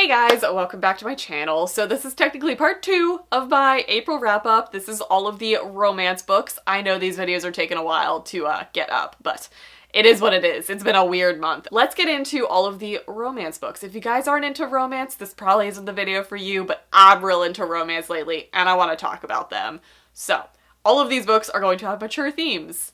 Hey guys, welcome back to my channel. So this is technically part 2 of my April wrap-up. This is all of the romance books. I know these videos are taking a while to get up, but it is what it is. It's been a weird month. Let's get into all of the romance books. If you guys aren't into romance, this probably isn't the video for you, but I'm real into romance lately, and I want to talk about them. So, all of these books are going to have mature themes.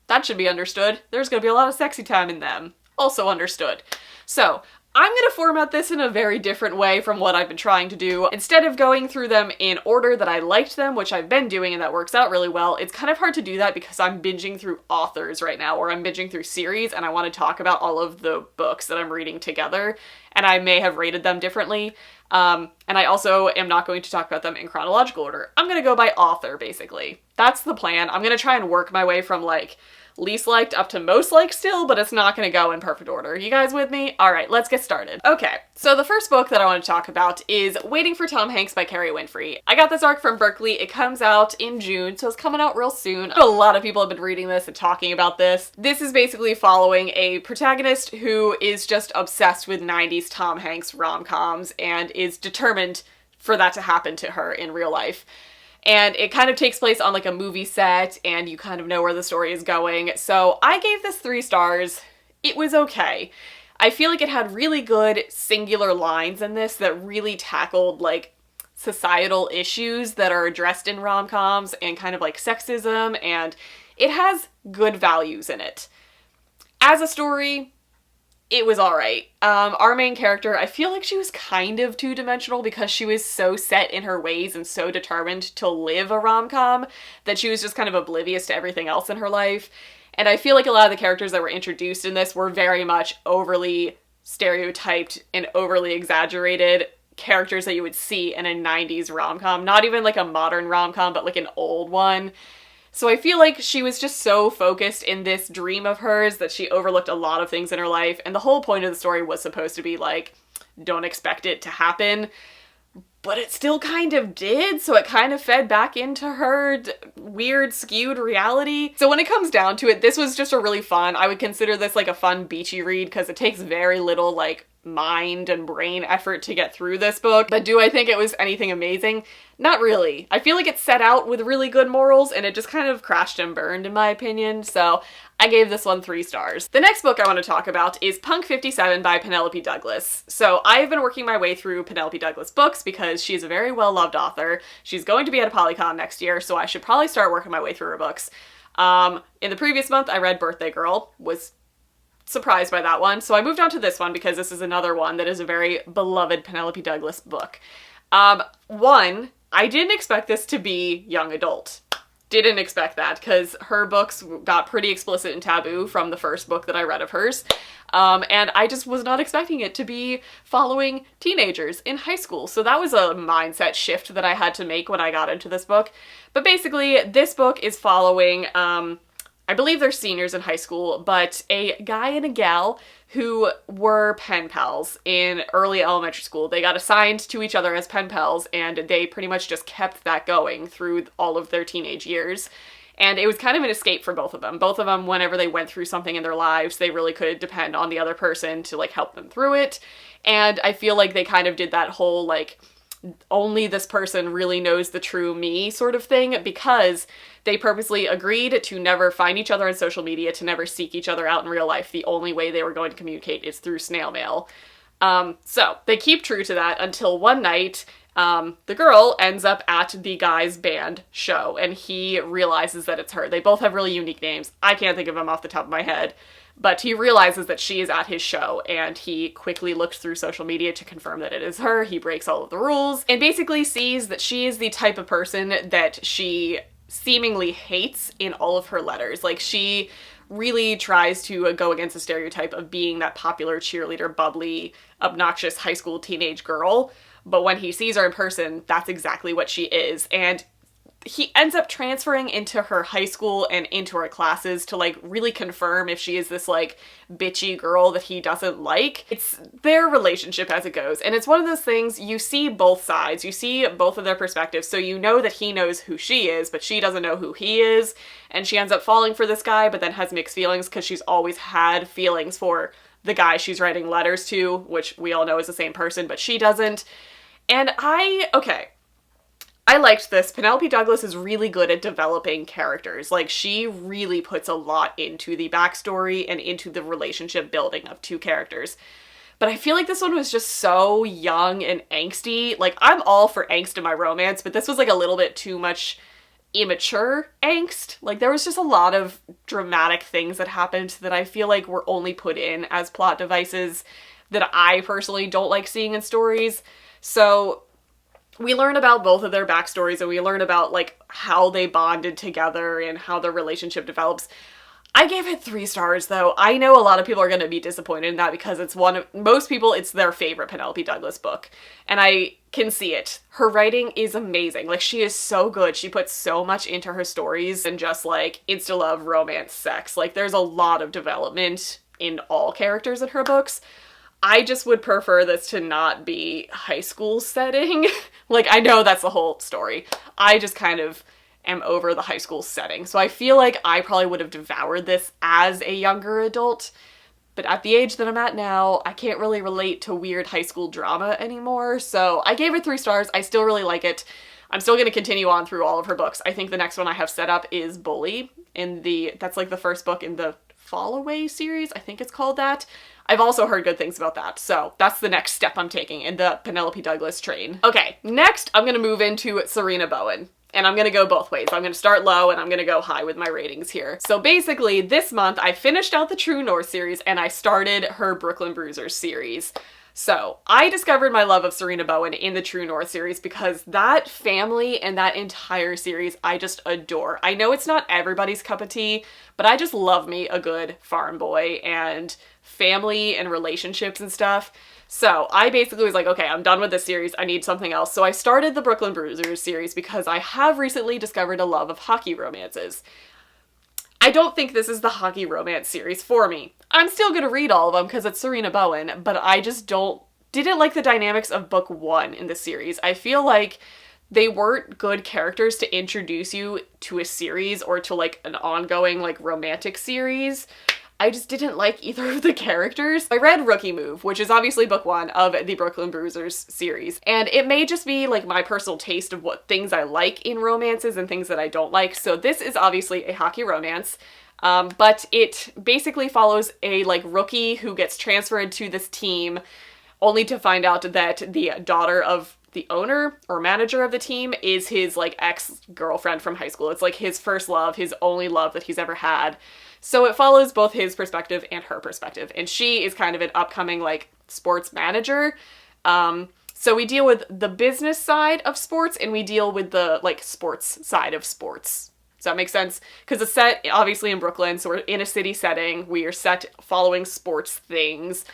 That should be understood. There's going to be a lot of sexy time in them. Also understood. So, I'm going to format this in a very different way from what I've been trying to do. Instead of going through them in order that I liked them, which I've been doing and that works out really well, it's kind of hard to do that because I'm binging through authors right now, or I'm binging through series, and I want to talk about all of the books that I'm reading together, and I may have rated them differently. And I also am not going to talk about them in chronological order. I'm going to go by author, basically. That's the plan. I'm going to try and work my way from, like, least liked up to most liked still, but it's not going to go in perfect order. You guys with me? Alright, let's get started. Okay, so the first book that I want to talk about is Waiting for Tom Hanks by Carrie Winfrey. I got this arc from Berkeley. It comes out in June, so it's coming out real soon. A lot of people have been reading this and talking about this. This is basically following a protagonist who is just obsessed with 90s Tom Hanks rom-coms and is determined for that to happen to her in real life. And it kind of takes place on like a movie set, and you kind of know where the story is going. So I gave this 3 stars. It was okay. I feel like it had really good singular lines in this that really tackled like societal issues that are addressed in rom-coms and kind of like sexism, and it has good values in it. As a story, it was alright. Our main character, I feel like she was kind of two-dimensional because she was so set in her ways and so determined to live a rom-com that she was just kind of oblivious to everything else in her life. And I feel like a lot of the characters that were introduced in this were very much overly stereotyped and overly exaggerated characters that you would see in a 90s rom-com. Not even like a modern rom-com, but like an old one. So I feel like she was just so focused in this dream of hers that she overlooked a lot of things in her life, and the whole point of the story was supposed to be like, don't expect it to happen, but it still kind of did, so it kind of fed back into her weird, skewed reality. So when it comes down to it, this was just a really fun, I would consider this like a fun beachy read because it takes very little like mind and brain effort to get through this book. But do I think it was anything amazing? Not really. I feel like it set out with really good morals and it just kind of crashed and burned in my opinion, so I gave this one 3 stars. The next book I want to talk about is Punk 57 by Penelope Douglas. So I've been working my way through Penelope Douglas books because she's a very well-loved author. She's going to be at a Polycon next year, so I should probably start working my way through her books. In the previous month I read Birthday Girl, was surprised by that one, so I moved on to this one because this is another one that is a very beloved Penelope Douglas book. One, I didn't expect this to be young adult. Didn't expect that because her books got pretty explicit and taboo from the first book that I read of hers. And I just was not expecting it to be following teenagers in high school. So that was a mindset shift that I had to make when I got into this book. But basically, this book is following, I believe they're seniors in high school, but a guy and a gal who were pen pals in early elementary school. They got assigned to each other as pen pals, and they pretty much just kept that going through all of their teenage years. And it was kind of an escape for both of them. Both of them, whenever they went through something in their lives, they really could depend on the other person to like help them through it. And I feel like they kind of did that whole like, only this person really knows the true me sort of thing, because they purposely agreed to never find each other on social media, to never seek each other out in real life. The only way they were going to communicate is through snail mail. So they keep true to that until one night, the girl ends up at the guy's band show and he realizes that it's her. They both have really unique names. I can't think of them off the top of my head. But he realizes that she is at his show, and he quickly looks through social media to confirm that it is her. He breaks all of the rules, and basically sees that she is the type of person that she seemingly hates in all of her letters. Like, she really tries to go against the stereotype of being that popular cheerleader, bubbly, obnoxious high school teenage girl. But when he sees her in person, that's exactly what she is. And he ends up transferring into her high school and into her classes to like really confirm if she is this like bitchy girl that he doesn't like. It's their relationship as it goes. And it's one of those things, you see both sides, you see both of their perspectives. So you know that he knows who she is, but she doesn't know who he is. And she ends up falling for this guy, but then has mixed feelings because she's always had feelings for the guy she's writing letters to, which we all know is the same person, but she doesn't. And I liked this. Penelope Douglas is really good at developing characters. Like, she really puts a lot into the backstory and into the relationship building of two characters. But I feel like this one was just so young and angsty. Like, I'm all for angst in my romance, but this was like a little bit too much immature angst. Like, there was just a lot of dramatic things that happened that I feel like were only put in as plot devices that I personally don't like seeing in stories. So we learn about both of their backstories, and we learn about, like, how they bonded together and how their relationship develops. I gave it 3 stars, though. I know a lot of people are going to be disappointed in that because it's most people, it's their favorite Penelope Douglas book. And I can see it. Her writing is amazing. Like, she is so good. She puts so much into her stories and just, like, insta-love, romance, sex. Like, there's a lot of development in all characters in her books. I just would prefer this to not be high school setting. Like, I know that's the whole story. I just kind of am over the high school setting. So I feel like I probably would have devoured this as a younger adult. But at the age that I'm at now, I can't really relate to weird high school drama anymore. So I gave it 3 stars. I still really like it. I'm still going to continue on through all of her books. I think the next one I have set up is Bully. That's like the first book in the Fall Away series. I think it's called that. I've also heard good things about that, so that's the next step I'm taking in the Penelope Douglas train. Okay, next I'm gonna move into Serena Bowen, and I'm gonna go both ways. I'm gonna start low and I'm gonna go high with my ratings here. So basically, this month I finished out the True North series and I started her Brooklyn Bruisers series. So I discovered my love of Serena Bowen in the True North series because that family and that entire series I just adore. I know it's not everybody's cup of tea, but I just love me a good farm boy and family and relationships and stuff. So I basically was like, okay, I'm done with this series. I need something else. So I started the Brooklyn Bruisers series because I have recently discovered a love of hockey romances. I don't think this is the hockey romance series for me. I'm still gonna read all of them because it's Serena Bowen, but I just didn't like the dynamics of book 1 in the series. I feel like they weren't good characters to introduce you to a series or to, like, an ongoing, like, romantic series. I just didn't like either of the characters. I read Rookie Move, which is obviously book 1 of the Brooklyn Bruisers series, and it may just be like my personal taste of what things I like in romances and things that I don't like. So this is obviously a hockey romance, but it basically follows a, like, rookie who gets transferred to this team only to find out that the daughter of the owner or manager of the team is his, like, ex-girlfriend from high school. It's like his first love, his only love that he's ever had. So it follows both his perspective and her perspective. And she is kind of an upcoming, like, sports manager. So we deal with the business side of sports and we deal with the, like, sports side of sports. Does that make sense? Because it's set obviously in Brooklyn, so we're in a city setting. We are set following sports things.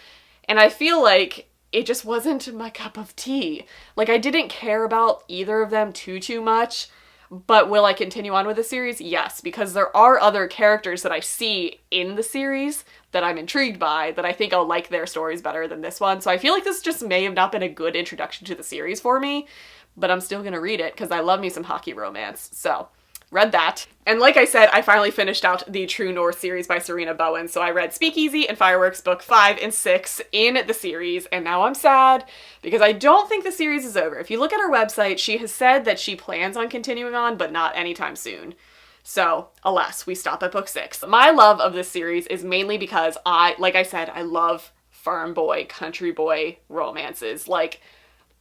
And I feel like it just wasn't my cup of tea. Like, I didn't care about either of them too much. But will I continue on with the series? Yes, because there are other characters that I see in the series that I'm intrigued by, that I think I'll like their stories better than this one. So I feel like this just may have not been a good introduction to the series for me, but I'm still gonna read it because I love me some hockey romance. So read that. And like I said, I finally finished out the True North series by Serena Bowen. So I read Speakeasy and Fireworks book 5 and 6 in the series, and now I'm sad because I don't think the series is over. If you look at her website, she has said that she plans on continuing on, but not anytime soon. So, alas, we stop at book 6. My love of this series is mainly because like I said, I love farm boy, country boy romances. Like,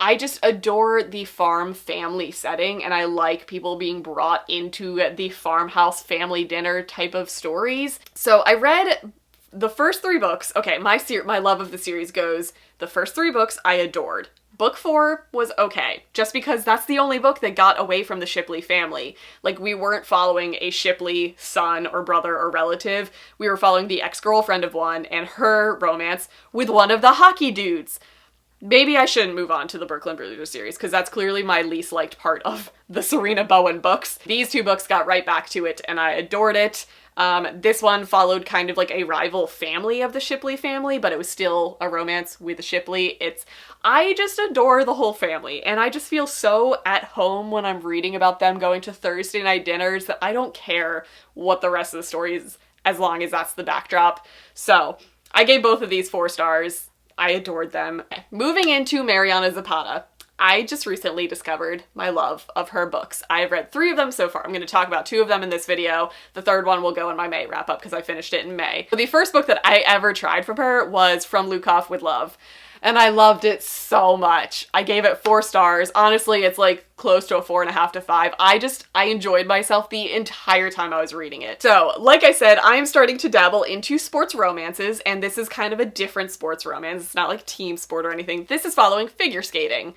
I just adore the farm family setting, and I like people being brought into the farmhouse family dinner type of stories. So I read the first 3 books. Okay, my love of the series goes, the first 3 books I adored. Book 4 was okay, just because that's the only book that got away from the Shipley family. Like, we weren't following a Shipley son or brother or relative. We were following the ex-girlfriend of one and her romance with one of the hockey dudes. Maybe I shouldn't move on to the Brooklyn Bruisers series, because that's clearly my least liked part of the Serena Bowen books. These 2 books got right back to it, and I adored it. This one followed kind of like a rival family of the Shipley family, but it was still a romance with the Shipley. I just adore the whole family, and I just feel so at home when I'm reading about them going to Thursday night dinners that I don't care what the rest of the story is, as long as that's the backdrop. So I gave both of these 4 stars. I adored them. Moving into Mariana Zapata. I just recently discovered my love of her books. I have read 3 of them so far. I'm going to talk about 2 of them in this video. The 3rd one will go in my May wrap up because I finished it in May. So the first book that I ever tried from her was From Lukov with Love, and I loved it so much. I gave it 4 stars. Honestly, it's like close to a 4.5 to 5. I enjoyed myself the entire time I was reading it. So, like I said, I am starting to dabble into sports romances, and this is kind of a different sports romance. It's not like team sport or anything. This is following figure skating.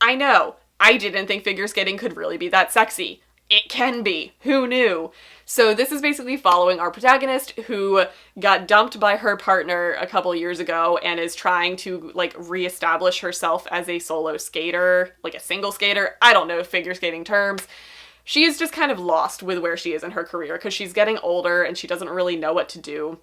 I know, I didn't think figure skating could really be that sexy. It can be. Who knew? So this is basically following our protagonist who got dumped by her partner a couple years ago and is trying to like reestablish herself as a solo skater, like a single skater. I don't know figure skating terms. She is just kind of lost with where she is in her career because she's getting older and she doesn't really know what to do.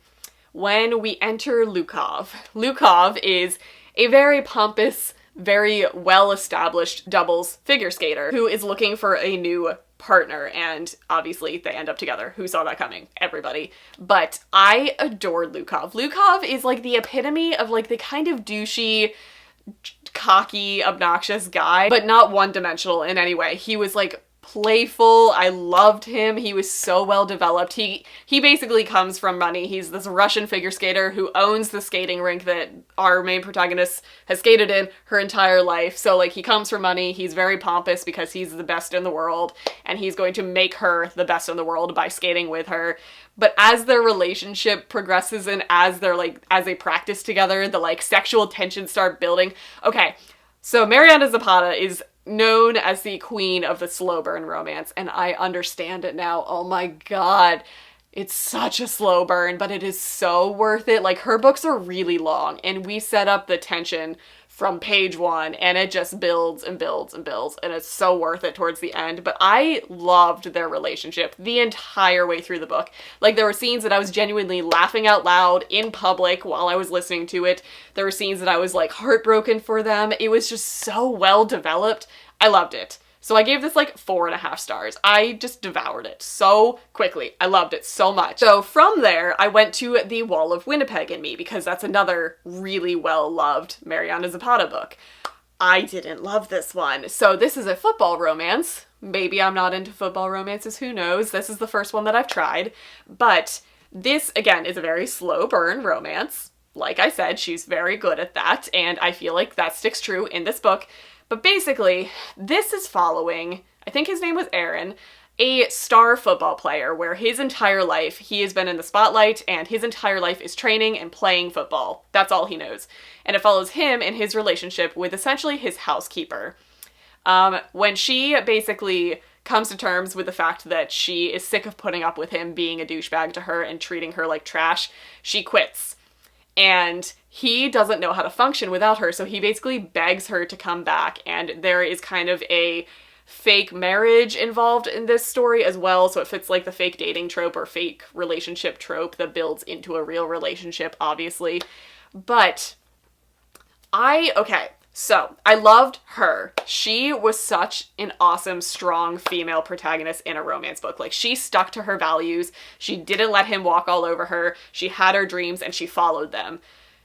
When we enter Lukov. Lukov is a very pompous, very well-established doubles figure skater who is looking for a new partner, and obviously they end up together. Who saw that coming? Everybody. But I adored Lukov. Lukov is like the epitome of like the kind of douchey, cocky, obnoxious guy, but not one-dimensional in any way. He was like playful. I loved him. He was so well developed. He basically comes from money. He's this Russian figure skater who owns the skating rink that our main protagonist has skated in her entire life. So like he comes from money. He's very pompous because he's the best in the world and he's going to make her the best in the world by skating with her. But as their relationship progresses and as they're like, as they practice together, the like sexual tensions start building. Okay, so Mariana Zapata is known as the queen of the slow burn romance, and I understand it now. Oh my god. It's such a slow burn, but it is so worth it. Like, her books are really long, and we set up the tension from page 1, and it just builds and builds and builds, and it's so worth it towards the end. But I loved their relationship the entire way through the book. Like, there were scenes that I was genuinely laughing out loud in public while I was listening to it. There were scenes that I was, like, heartbroken for them. It was just so well developed. I loved it. So I gave this like 4.5 stars. I just devoured it so quickly. I loved it so much. So from there, I went to The Wall of Winnipeg and Me because that's another really well-loved Mariana Zapata book. I didn't love this one. So this is a football romance. Maybe I'm not into football romances, who knows? This is the first one that I've tried. But this, again, is a very slow burn romance. Like I said, she's very good at that, and I feel like that sticks true in this book. But basically, this is following, I think his name was Aaron, a star football player where his entire life he has been in the spotlight and his entire life is training and playing football. That's all he knows. And it follows him in his relationship with essentially his housekeeper. When she basically comes to terms with the fact that she is sick of putting up with him being a douchebag to her and treating her like trash, she quits. And he doesn't know how to function without her, so he basically begs her to come back, and there is kind of a fake marriage involved in this story as well, so it fits like the fake dating trope or fake relationship trope that builds into a real relationship, obviously. But so I loved her. She was such an awesome, strong female protagonist in a romance book. Like, she stuck to her values. She didn't let him walk all over her. She had her dreams and she followed them.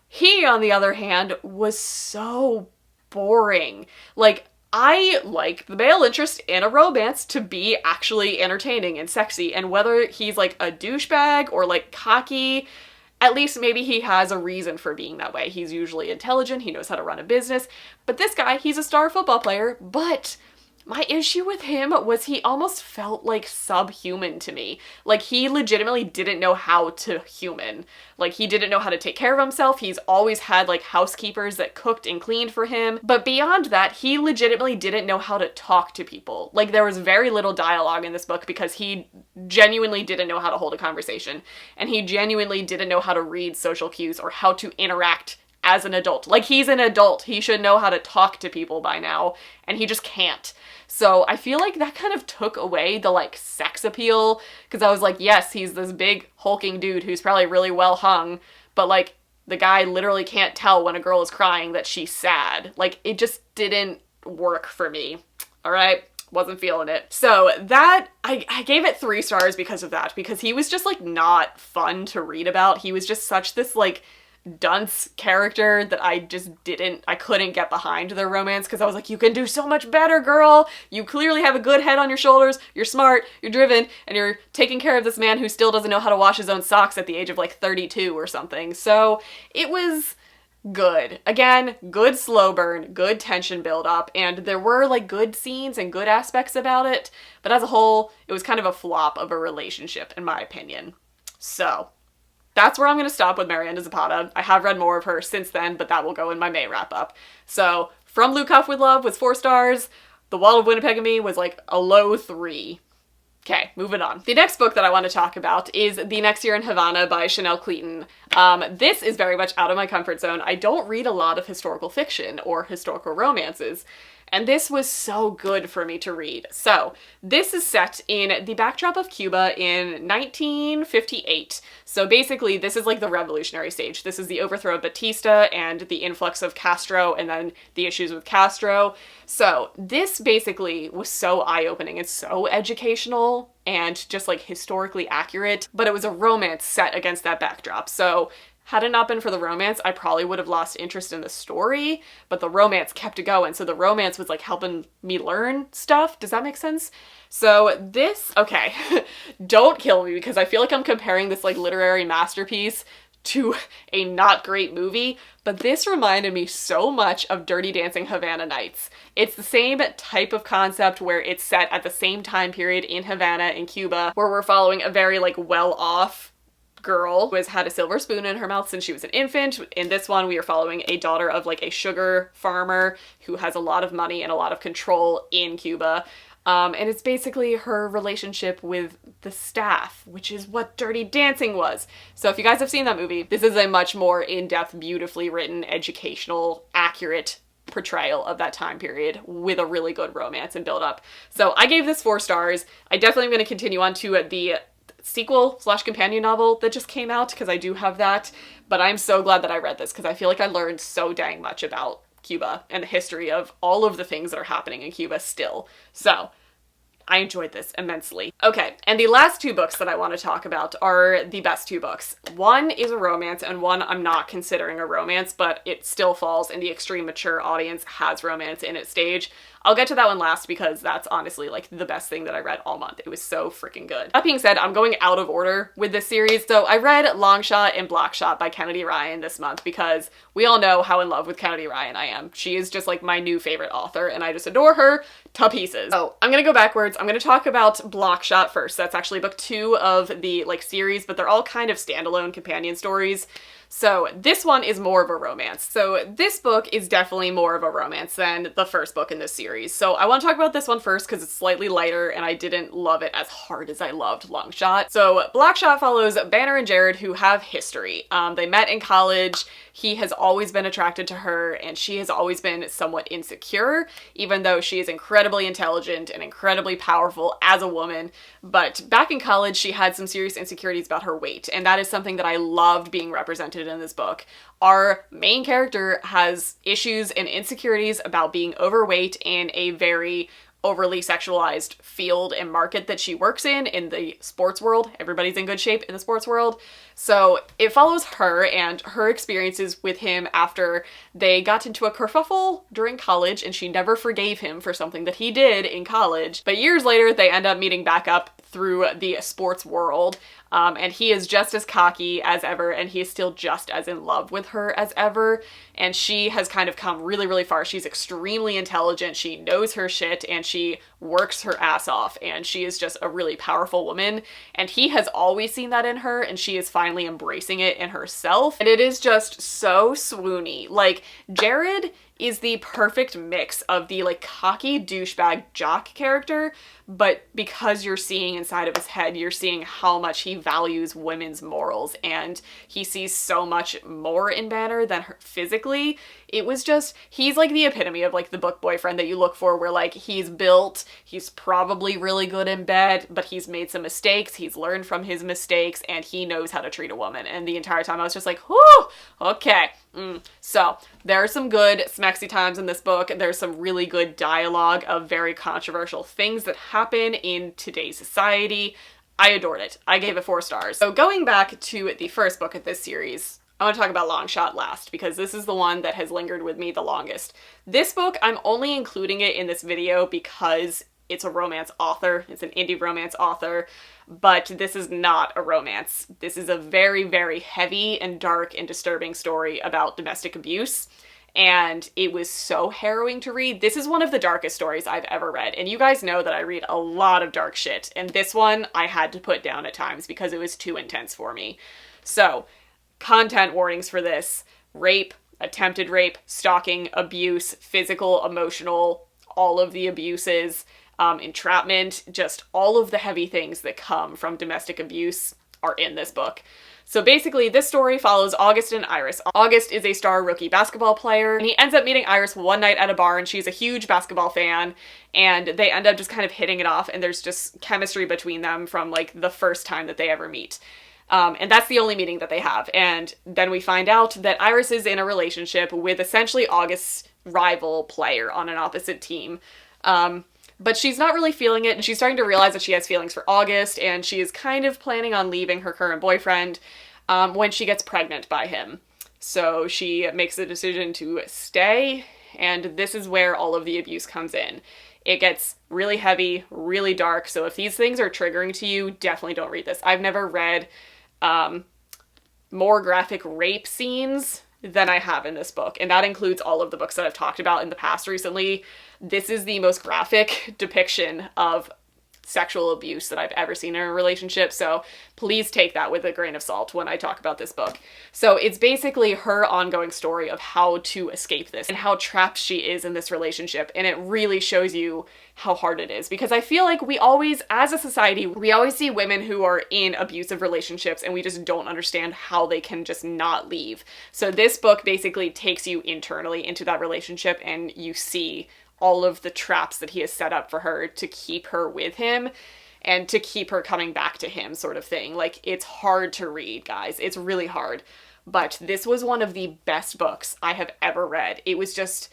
He, on the other hand, was so boring. Like, I like the male interest in a romance to be actually entertaining and sexy, and whether he's like a douchebag or like cocky, at least maybe he has a reason for being that way. He's usually intelligent, he knows how to run a business, but this guy, he's a star football player, but my issue with him was he almost felt like subhuman to me. Like, he legitimately didn't know how to human. Like, he didn't know how to take care of himself. He's always had, like, housekeepers that cooked and cleaned for him. But beyond that, he legitimately didn't know how to talk to people. Like, there was very little dialogue in this book because he genuinely didn't know how to hold a conversation. And he genuinely didn't know how to read social cues or how to interact as an adult. Like, he's an adult. He should know how to talk to people by now, and he just can't. So I feel like that kind of took away the, like, sex appeal, because I was like, yes, he's this big hulking dude who's probably really well hung, but, like, the guy literally can't tell when a girl is crying that she's sad. Like, it just didn't work for me. All right? Wasn't feeling it. So that, I gave it 3 stars because of that, because he was just, like, not fun to read about. He was just such this, like, dunce character that I couldn't get behind their romance, because I was like, you can do so much better, girl. You clearly have a good head on your shoulders. You're smart, you're driven, and you're taking care of this man who still doesn't know how to wash his own socks at the age of like 32 or something. So it was good. Again, good slow burn, good tension build up, and there were like good scenes and good aspects about it, but as a whole, it was kind of a flop of a relationship in my opinion. So that's where I'm going to stop with Miranda Zapata. I have read more of her since then, but that will go in my May wrap-up. So, From Luke Huff with Love was 4 stars. The Wall of Winnipeg and Me was like a low 3. Okay, moving on. The next book that I want to talk about is The Next Year in Havana by Chanel Cleeton. This is very much out of my comfort zone. I don't read a lot of historical fiction or historical romances, and this was so good for me to read. So, this is set in the backdrop of Cuba in 1958. So basically, this is like the revolutionary stage. This is the overthrow of Batista and the influx of Castro and then the issues with Castro. So this basically was so eye-opening and so educational and just like historically accurate, but it was a romance set against that backdrop. So had it not been for the romance, I probably would have lost interest in the story, but the romance kept it going. So the romance was like helping me learn stuff. Does that make sense? So this, okay, don't kill me because I feel like I'm comparing this like literary masterpiece to a not great movie, but this reminded me so much of Dirty Dancing Havana Nights. It's the same type of concept where it's set at the same time period in Havana in Cuba, where we're following a very like well-off girl who has had a silver spoon in her mouth since she was an infant. In this one, we are following a daughter of like a sugar farmer who has a lot of money and a lot of control in Cuba. And it's basically her relationship with the staff, which is what Dirty Dancing was. So if you guys have seen that movie, this is a much more in-depth, beautifully written, educational, accurate portrayal of that time period with a really good romance and build-up. So I gave this 4 stars. I definitely am going to continue on to the sequel/companion novel that just came out, because I do have that, but I'm so glad that I read this because I feel like I learned so dang much about Cuba and the history of all of the things that are happening in Cuba still. So I enjoyed this immensely. Okay, and the last 2 books that I want to talk about are the best 2 books. One is a romance, and one I'm not considering a romance, but it still falls in the extreme mature audience has romance in its stage. I'll get to that one last because that's honestly like the best thing that I read all month. It was so freaking good. That being said, I'm going out of order with this series. So I read Long Shot and Block Shot by Kennedy Ryan this month because we all know how in love with Kennedy Ryan I am. She is just like my new favorite author and I just adore her to pieces. So I'm gonna go backwards. I'm gonna talk about Block Shot first. That's actually book 2 of the like series, but they're all kind of standalone companion stories. So this one is more of a romance. So this book is definitely more of a romance than the first book in this series. So I want to talk about this one first because it's slightly lighter and I didn't love it as hard as I loved Long Shot. So Block Shot follows Banner and Jared, who have history. They met in college. He has always been attracted to her and she has always been somewhat insecure, even though she is incredibly intelligent and incredibly powerful as a woman. But back in college, she had some serious insecurities about her weight, and that is something that I loved being represented in this book. Our main character has issues and insecurities about being overweight in a very overly sexualized field and market that she works in the sports world. Everybody's in good shape in the sports world. So it follows her and her experiences with him after they got into a kerfuffle during college and she never forgave him for something that he did in college. But years later, they end up meeting back up through the sports world. And he is just as cocky as ever, and he is still just as in love with her as ever. And she has kind of come really, really far. She's extremely intelligent. She knows her shit, and she works her ass off, and she is just a really powerful woman. And he has always seen that in her, and she is finally embracing it in herself. And it is just so swoony. Like, Jared is the perfect mix of the like cocky douchebag jock character, but because you're seeing inside of his head, you're seeing how much he values women's morals, and he sees so much more in Banner than her physically. It was just, he's like the epitome of like the book boyfriend that you look for, where like he's built, he's probably really good in bed, but he's made some mistakes, he's learned from his mistakes, and he knows how to treat a woman. And the entire time I was just like, whew, okay. So there are some good smexy times in this book. There's some really good dialogue of very controversial things that happen in today's society. I adored it. I gave it 4 stars. So going back to the first book of this series, I want to talk about Long Shot last because this is the one that has lingered with me the longest. This book, I'm only including it in this video because it's a romance author. It's an indie romance author, but this is not a romance. This is a very, very heavy and dark and disturbing story about domestic abuse. And it was so harrowing to read. This is one of the darkest stories I've ever read. And you guys know that I read a lot of dark shit. And this one I had to put down at times because it was too intense for me. So, content warnings for this: rape, attempted rape, stalking, abuse, physical, emotional, all of the abuses, entrapment, just all of the heavy things that come from domestic abuse are in this book. So basically, this story follows August and Iris. August is a star rookie basketball player, and he ends up meeting Iris one night at a bar, and she's a huge basketball fan, and they end up just kind of hitting it off, and there's just chemistry between them from, like, the first time that they ever meet. And that's the only meeting that they have. And then we find out that Iris is in a relationship with essentially August's rival player on an opposite team. But she's not really feeling it, and she's starting to realize that she has feelings for August, and she is kind of planning on leaving her current boyfriend when she gets pregnant by him. So she makes the decision to stay, and this is where all of the abuse comes in. It gets really heavy, really dark, so if these things are triggering to you, definitely don't read this. I've never read more graphic rape scenes than I have in this book, and that includes all of the books that I've talked about in the past recently. This is the most graphic depiction of sexual abuse that I've ever seen in a relationship, so please take that with a grain of salt when I talk about this book. So it's basically her ongoing story of how to escape this and how trapped she is in this relationship, and it really shows you how hard it is, because I feel like we always, as a society, we always see women who are in abusive relationships and we just don't understand how they can just not leave. So this book basically takes you internally into that relationship, and you see all of the traps that he has set up for her to keep her with him and to keep her coming back to him, sort of thing. Like, it's hard to read, guys. It's really hard. But this was one of the best books I have ever read. It was just,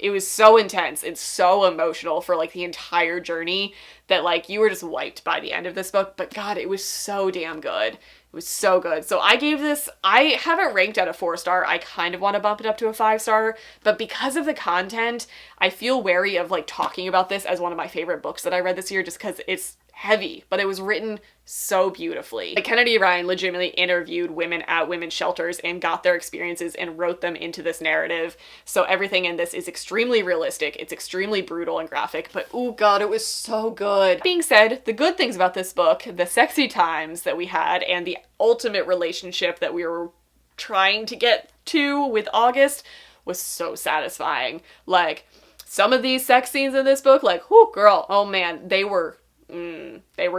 it was so intense and so emotional for, like, the entire journey that, like, you were just wiped by the end of this book. But God, it was so damn good. It was so good. So I gave this, I have it ranked at a 4-star. I kind of want to bump it up to a 5-star, but because of the content, I feel wary of, like, talking about this as one of my favorite books that I read this year, just because it's heavy, but it was written so beautifully. Like, Kennedy Ryan legitimately interviewed women at women's shelters and got their experiences and wrote them into this narrative. So everything in this is extremely realistic. It's extremely brutal and graphic, but oh God, it was so good. That being said, the good things about this book, the sexy times that we had, and the ultimate relationship that we were trying to get to with August was so satisfying. Like, some of these sex scenes in this book, like, whoo, girl, oh man, they were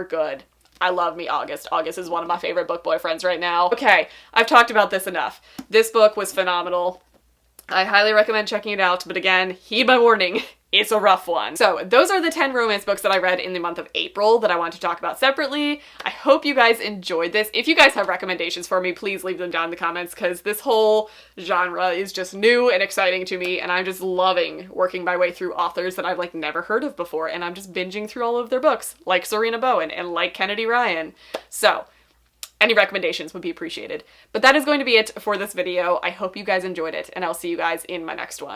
good. I love me August. August is one of my favorite book boyfriends right now. Okay, I've talked about this enough. This book was phenomenal. I highly recommend checking it out, but again, heed my warning, it's a rough one. So those are the 10 romance books that I read in the month of April that I want to talk about separately. I hope you guys enjoyed this. If you guys have recommendations for me, please leave them down in the comments, because this whole genre is just new and exciting to me, and I'm just loving working my way through authors that I've, like, never heard of before, and I'm just binging through all of their books, like Serena Bowen and like Kennedy Ryan. So any recommendations would be appreciated. But that is going to be it for this video. I hope you guys enjoyed it, and I'll see you guys in my next one.